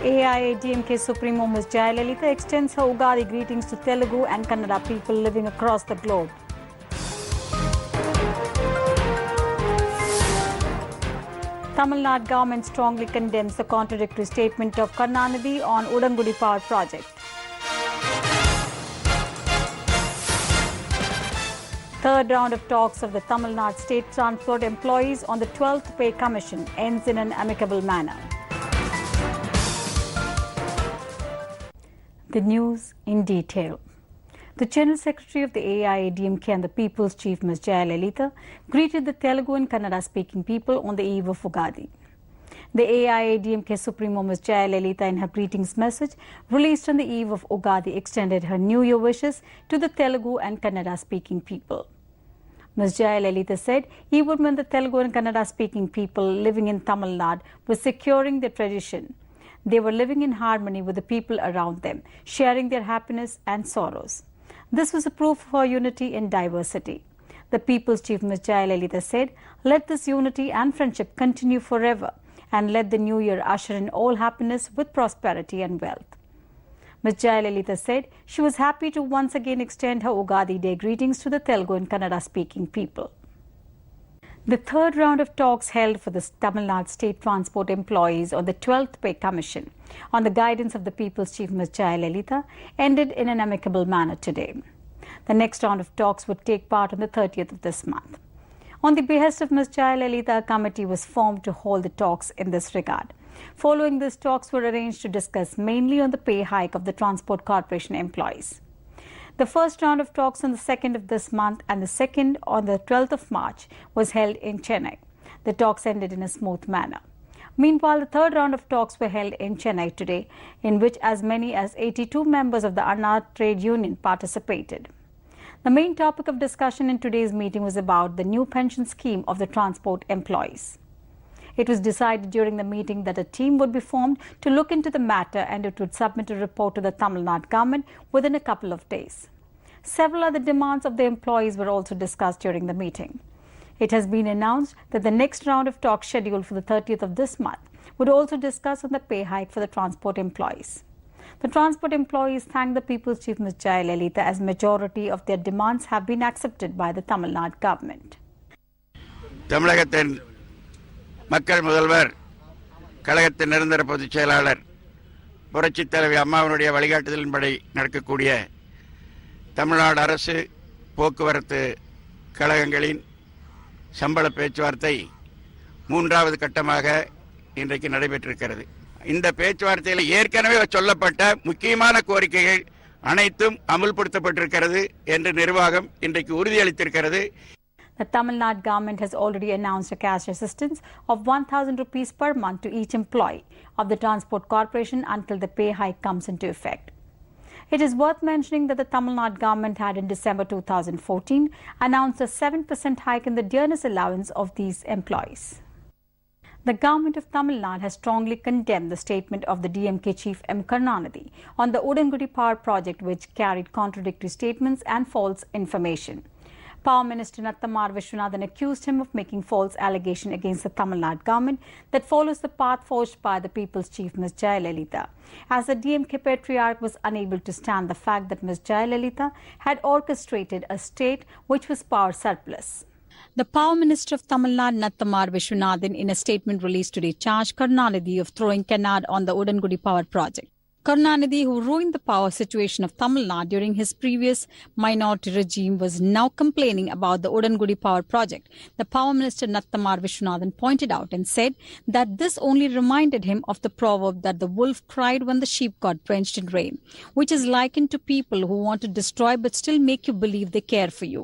AIADMK Supremo Ms. Jaya extends her Ugadi greetings to Telugu and Kannada people living across the globe. Tamil Nadu government strongly condemns the contradictory statement of Karunanidhi on Udangudi Power Project. Third round of talks of the Tamil Nadu State Transport employees on the 12th Pay Commission ends in an amicable manner. The news in detail. The General Secretary of the AIADMK and the People's Chief Ms. Jaya greeted the Telugu and Kannada speaking people on the eve of Ugadi. The AIADMK Supremo Ms. Jaya in her greetings message released on the eve of Ugadi extended her New Year wishes to the Telugu and Kannada speaking people. Ms. Jaya said even when the Telugu and Kannada speaking people living in Tamil Nadu were securing their tradition, they were living in harmony with the people around them, sharing their happiness and sorrows. This was a proof of our unity in diversity. The People's Chief Ms. Jaya said, "Let this unity and friendship continue forever and let the new year usher in all happiness with prosperity and wealth." Ms. Jaya said she was happy to once again extend her Ugadi Day greetings to the Telugu and Kannada speaking people. The third round of talks held for the Tamil Nadu State Transport employees on the 12th Pay Commission on the guidance of the People's Chief Ms. Jaya ended in an amicable manner today. The next round of talks would take part on the 30th of this month. On the behest of Ms. Jaya a committee was formed to hold the talks in this regard. Following this, talks were arranged to discuss mainly on the pay hike of the Transport Corporation employees. The first round of talks on the 2nd of this month and the second on the 12th of March was held in Chennai. The talks ended in a smooth manner. Meanwhile, the third round of talks were held in Chennai today, in which as many as 82 members of the Anna Trade Union participated. The main topic of discussion in today's meeting was about the new pension scheme of the transport employees. It was decided during the meeting that a team would be formed to look into the matter and it would submit a report to the Tamil Nadu government within a couple of days. Several other demands of the employees were also discussed during the meeting. It has been announced that the next round of talks scheduled for the 30th of this month would also discuss on the pay hike for the transport employees. The transport employees thanked the People's Chief Ms. Jaya as majority of their demands have been accepted by the Tamil Nadu government. மக்கள் முதல்வர் கழகத்தின் நிரந்தர பொதுச் செயலாளர் புரட்சித் தலைவி அம்மாவினுடைய வழிகாட்டுதலின்படி நடக்கக்கூடிய தமிழ்நாடு அரசு போக்குவரத்து கழகங்களின் சம்பள பேச்சுவார்த்தை மூன்றாவது கட்டமாக இன்றைக்கு நடைபெற்றிருக்கிறது. இந்த பேச்சுவார்த்தையில் ஏற்கனவே சொல்லப்பட்ட முக்கியமான கோரிக்கைகள் அனைத்தும் அமுல்படுத்தப்பட்டிருக்கிறது என்று நிர்வாகம் இன்றைக்கு உறுதியளித்திருக்கிறது. The Tamil Nadu government has already announced a cash assistance of 1,000 rupees per month to each employee of the Transport Corporation until the pay hike comes into effect. It is worth mentioning that the Tamil Nadu government had in December 2014 announced a 7% hike in the dearness allowance of these employees. The government of Tamil Nadu has strongly condemned the statement of the DMK chief M. Karunanidhi on the Udangudi Power Project, which carried contradictory statements and false information. Power Minister Nattamar Vishwanathan accused him of making false allegation against the Tamil Nadu government that follows the path forged by the People's Chief Ms. Jaya as the DMK patriarch was unable to stand the fact that Ms. Jaya had orchestrated a state which was power surplus. The Power Minister of Tamil Nadu, Nattamar Vishwanathan, in a statement released today, charged Karunanidhi of throwing canard on the Udangudi Power Project. Karunanidhi, who ruined the power situation of Tamil Nadu during his previous minority regime, was now complaining about the Udangudi Power Project. The Power Minister Nattamar Vishwanathan pointed out and said that this only reminded him of the proverb that the wolf cried when the sheep got drenched in rain, which is likened to people who want to destroy but still make you believe they care for you.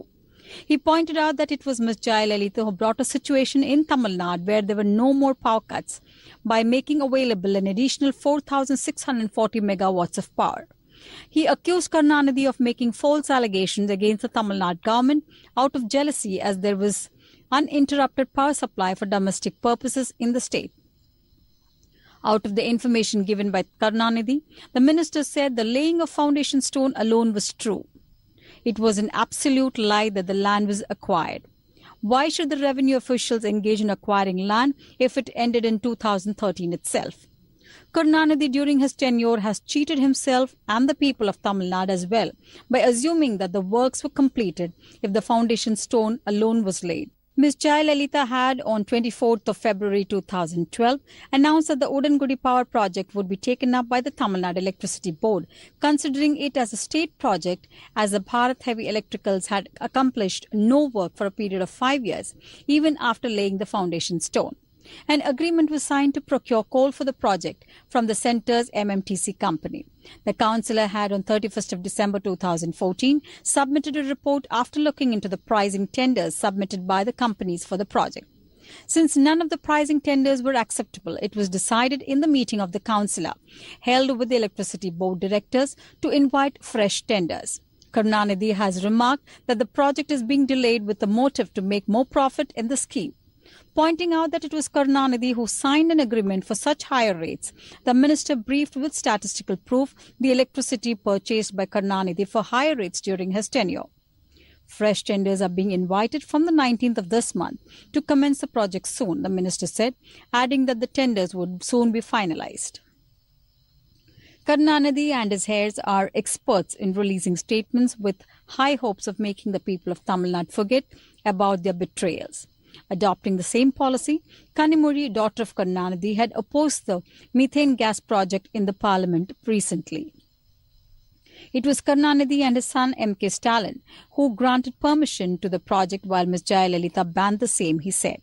He pointed out that it was Ms. Jaya who brought a situation in Tamil Nadu where there were no more power cuts by making available an additional 4,640 megawatts of power. He accused Karunanidhi of making false allegations against the Tamil Nadu government out of jealousy as there was uninterrupted power supply for domestic purposes in the state. Out of the information given by Karunanidhi, the minister said the laying of foundation stone alone was true. It was an absolute lie that the land was acquired. Why should the revenue officials engage in acquiring land if it ended in 2013 itself? Karunanidhi during his tenure has cheated himself and the people of Tamil Nadu as well by assuming that the works were completed if the foundation stone alone was laid. Ms. Jaya had on 24th of February 2012 announced that the Udangudi power project would be taken up by the Tamil Nadu Electricity Board, considering it as a state project as the Bharat Heavy Electricals had accomplished no work for a period of 5 years, even after laying the foundation stone. An agreement was signed to procure coal for the project from the centre's MMTC company. The councillor had on 31st of December 2014 submitted a report after looking into the pricing tenders submitted by the companies for the project. Since none of the pricing tenders were acceptable, it was decided in the meeting of the councillor held with the Electricity Board directors to invite fresh tenders. Karunanidhi has remarked that the project is being delayed with the motive to make more profit in the scheme. Pointing out that it was Karunanidhi who signed an agreement for such higher rates, the minister briefed with statistical proof the electricity purchased by Karunanidhi for higher rates during his tenure. Fresh tenders are being invited from the 19th of this month to commence the project soon, the minister said, adding that the tenders would soon be finalized. Karunanidhi and his heirs are experts in releasing statements with high hopes of making the people of Tamil Nadu forget about their betrayals. Adopting the same policy, Kanimuri, daughter of Karunanidhi, had opposed the methane gas project in the parliament recently. It was Karunanidhi and his son M.K. Stalin who granted permission to the project while Ms. Jaya banned the same, he said.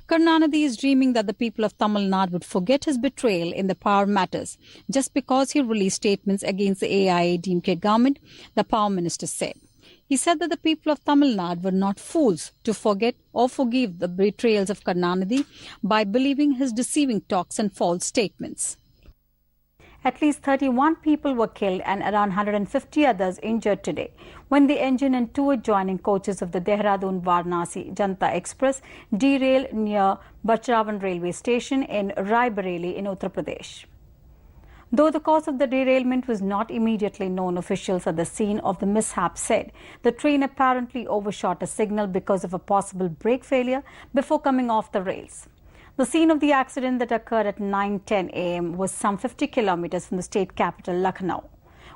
Karunanidhi is dreaming that the people of Tamil Nadu would forget his betrayal in the power matters just because he released statements against the AIADMK government, the power minister said. He said that the people of Tamil Nadu were not fools to forget or forgive the betrayals of Karunanidhi by believing his deceiving talks and false statements. At least 31 people were killed and around 150 others injured today when the engine and two adjoining coaches of the Dehradun-Varanasi Janta Express derailed near Bachravan railway station in Rai Bareli in Uttar Pradesh. Though the cause of the derailment was not immediately known, officials at the scene of the mishap said the train apparently overshot a signal because of a possible brake failure before coming off the rails. The scene of the accident that occurred at 9:10 a.m. was some 50 kilometers from the state capital, Lucknow.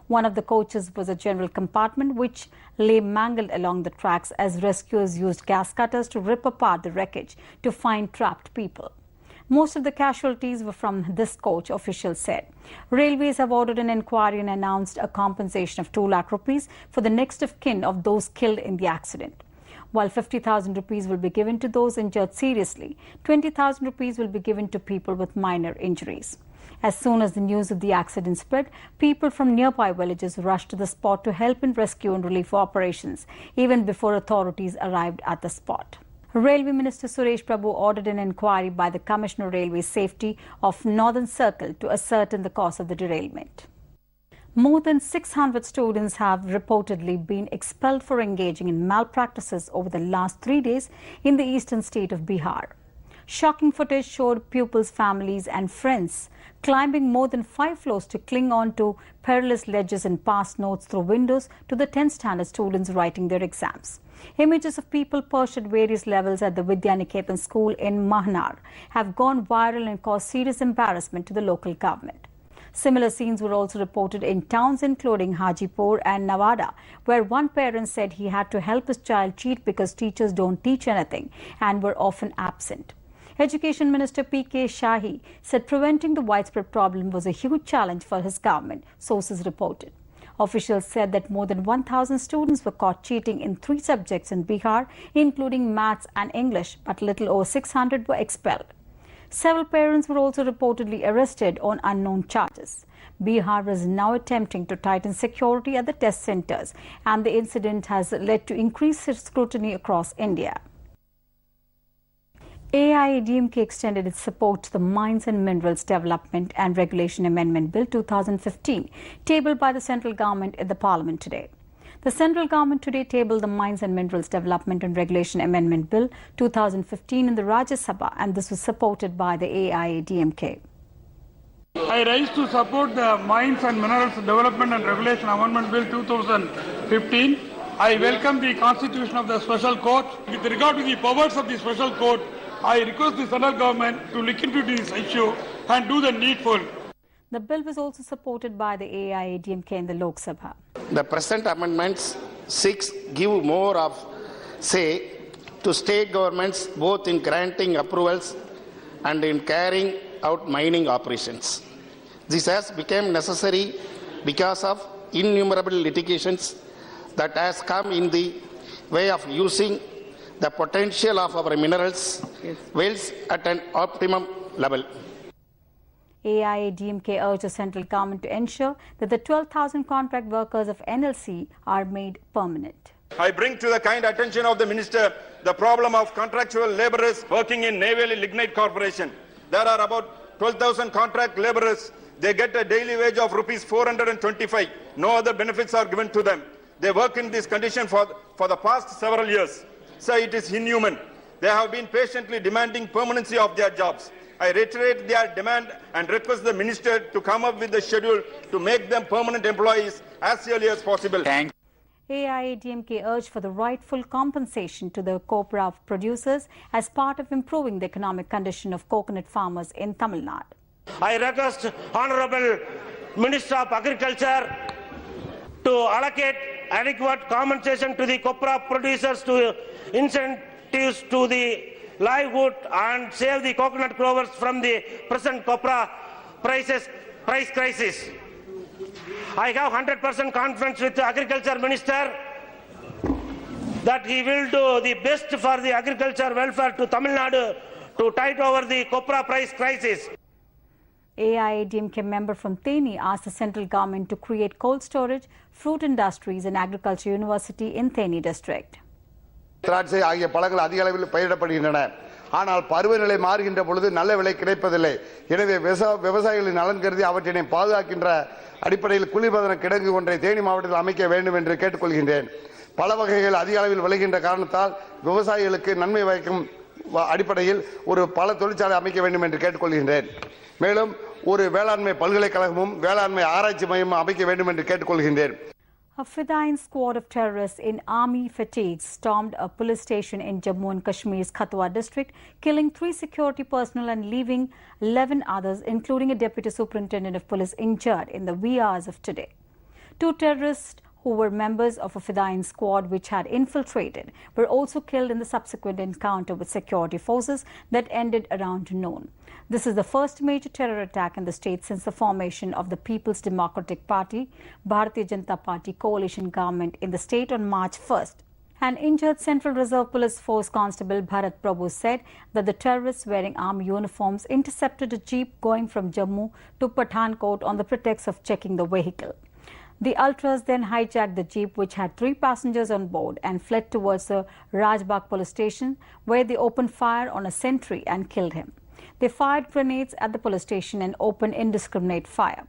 One of the coaches was a general compartment which lay mangled along the tracks as rescuers used gas cutters to rip apart the wreckage to find trapped people. Most of the casualties were from this coach, officials said. Railways have ordered an inquiry and announced a compensation of 2 lakh rupees for the next of kin of those killed in the accident. While 50,000 rupees will be given to those injured seriously, 20,000 rupees will be given to people with minor injuries. As soon as the news of the accident spread, people from nearby villages rushed to the spot to help in rescue and relief operations, even before authorities arrived at the spot. Railway Minister Suresh Prabhu ordered an inquiry by the Commissioner of Railway Safety of Northern Circle to ascertain the cause of the derailment. More than 600 students have reportedly been expelled for engaging in malpractices over the last 3 days in the eastern state of Bihar. Shocking footage showed pupils, families and friends climbing more than 5 floors to cling on to perilous ledges and pass notes through windows to the 10th standard students writing their exams. Images of people perched at various levels at the Vidyaniketan school in Mahnar have gone viral and caused serious embarrassment to the local government. Similar scenes were also reported in towns including Hajipur and Nawada, where one parent said he had to help his child cheat because teachers don't teach anything and were often absent. Education Minister P.K. Shahi said preventing the widespread problem was a huge challenge for his government, sources reported. Officials said that more than 1,000 students were caught cheating in 3 subjects in Bihar, including maths and English, but little over 600 were expelled. Several parents were also reportedly arrested on unknown charges. Bihar is now attempting to tighten security at the test centers, and the incident has led to increased scrutiny across India. AIADMK extended its support to the Mines and Minerals Development and Regulation Amendment Bill 2015, tabled by the central government in the Parliament today. The central government today tabled the Mines and Minerals Development and Regulation Amendment Bill 2015 in the Rajya Sabha, and this was supported by the AIADMK. I rise to support the Mines and Minerals Development and Regulation Amendment Bill 2015. I welcome the constitution of the Special Court. With regard to the powers of the Special Court, I request the central government to look into this issue and do the needful. The bill was also supported by the AIADMK in the Lok Sabha. The present amendments give more of say to state governments both in granting approvals and in carrying out mining operations. This has become necessary because of innumerable litigations that has come in the way of using the potential of our minerals wells at an optimum level. AIADMK urged the central government to ensure that the 12,000 contract workers of NLC are made permanent. I bring to the kind attention of the Minister the problem of contractual labourers working in Naval Lignite Corporation. There are about 12,000 contract labourers. They get a daily wage of rupees 425. No other benefits are given to them. They work in this condition for the past several years. So it is inhuman. They have been patiently demanding permanency of their jobs. I reiterate their demand and request the Minister to come up with a schedule to make them permanent employees as early as possible. AIADMK urged for the rightful compensation to the copra producers as part of improving the economic condition of coconut farmers in Tamil Nadu. I request Honorable Minister of Agriculture to allocate adequate compensation to the copra producers to incentives to the livelihood and save the coconut growers from the present copra price crisis. I have 100% confidence with the Agriculture Minister that he will do the best for the agriculture welfare to Tamil Nadu to tide over the copra price crisis. AIADMK member from Theni asked the central government to create cold storage, fruit industries and agriculture university in Theni district. திராட்சை ஆகிய பழங்கள் அதிக அளவில் பயிரிடப்படுகின்றன. ஆனால் பருவநிலை மாறுகின்ற பொழுது நல்ல விலை கிடைப்பதில்லை. எனவே விவசாயிகளின் நலன் கருதி அவற்றினை பாதுகாக்கின்ற அடிப்படையில் குளிர்பதன கிடங்கு ஒன்றை தேனி மாவட்டத்தில் அமைக்க வேண்டும் என்று கேட்டுக்கொள்கின்றேன். பல வகைகள் அதிக அளவில் விளைகின்ற காரணத்தால் விவசாயிகளுக்கு நன்மை பயக்கும் அடிப்படையில் ஒரு பல தொழிற்சாலை அமைக்க வேண்டும் என்று கேட்டுக்கொள்கின்றேன். மேலும் ஒரு வேளாண்மை பல்கலைக்கழகமும் வேளாண்மை ஆராய்ச்சி மையமும் அமைக்க வேண்டும் என்று கேட்டுக்கொள்கின்றேன். A Fedayeen squad of terrorists in army fatigues stormed a police station in Jammu and Kashmir's Katwa district, killing 3 security personnel and leaving 11 others, including a deputy superintendent of police, injured in the wee hours of today. 2 terrorists who were members of a Fedayeen squad which had infiltrated were also killed in the subsequent encounter with security forces that ended around noon. This is the first major terror attack in the state since the formation of the People's Democratic Party, Bharatiya Janata Party coalition government in the state on March 1st. An injured Central Reserve Police Force Constable Bharat Prabhu said that the terrorists wearing army uniforms intercepted a jeep going from Jammu to Pathankot on the pretext of checking the vehicle. The ultras then hijacked the jeep, which had 3 passengers on board, and fled towards the Rajbagh police station, where they opened fire on a sentry and killed him. They fired grenades at the police station and opened indiscriminate fire.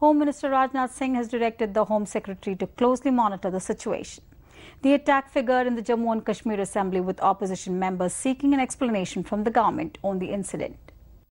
Home Minister Rajnath Singh has directed the Home Secretary to closely monitor the situation. The attack figured in the Jammu and Kashmir Assembly, with opposition members seeking an explanation from the government on the incident.